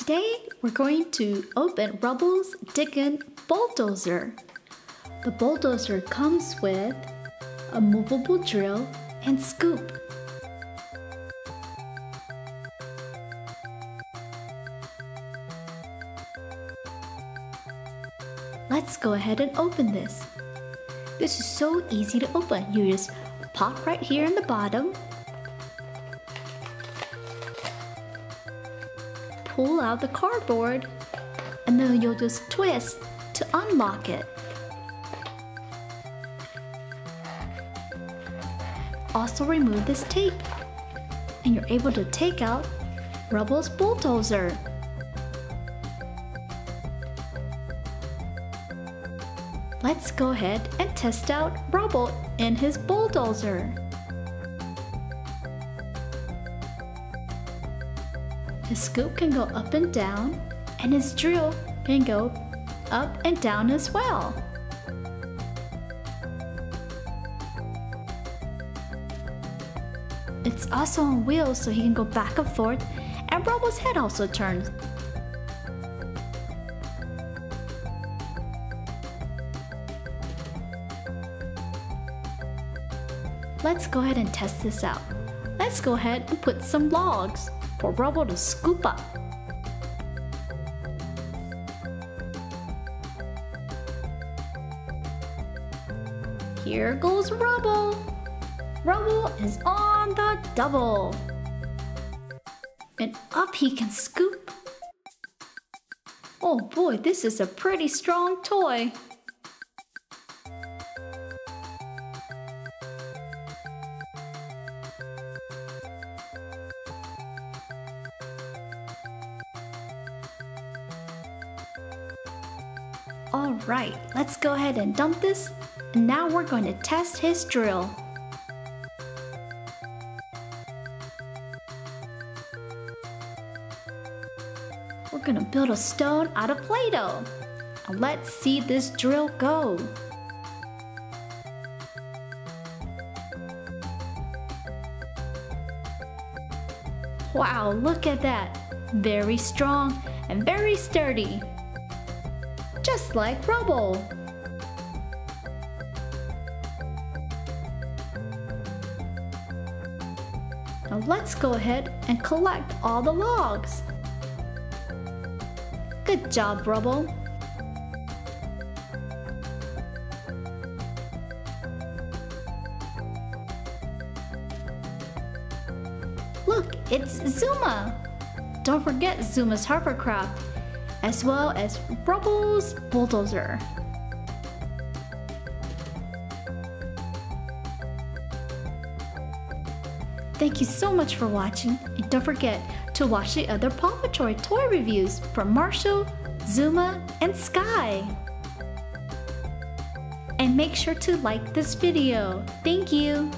Today we're going to open Rubble Diggin Bulldozer. The bulldozer comes with a movable drill and scoop. Let's go ahead and open this. This is so easy to open. You just pop right here in the bottom, pull out the cardboard, and then you'll just twist to unlock it. Also remove this tape, and you're able to take out Rubble's bulldozer. Let's go ahead and test out Rubble in his bulldozer. His scoop can go up and down, and his drill can go up and down as well. It's also on wheels, so he can go back and forth, and Rubble's head also turns. Let's go ahead and test this out. Let's go ahead and put some logs for Rubble to scoop up. Here goes Rubble. Rubble is on the double. And up he can scoop. Oh boy, this is a pretty strong toy. Alright, let's go ahead and dump this, and now we're going to test his drill. We're going to build a stone out of Play-Doh, and let's see this drill go. Wow, look at that! Very strong and very sturdy. Just like Rubble. Now let's go ahead and collect all the logs. Good job, Rubble. Look, it's Zuma. Don't forget Zuma's hovercraft, as well as Rubble's bulldozer. Thank you so much for watching, and don't forget to watch the other Paw Patrol toy reviews from Marshall, Zuma, and Skye. And make sure to like this video. Thank you!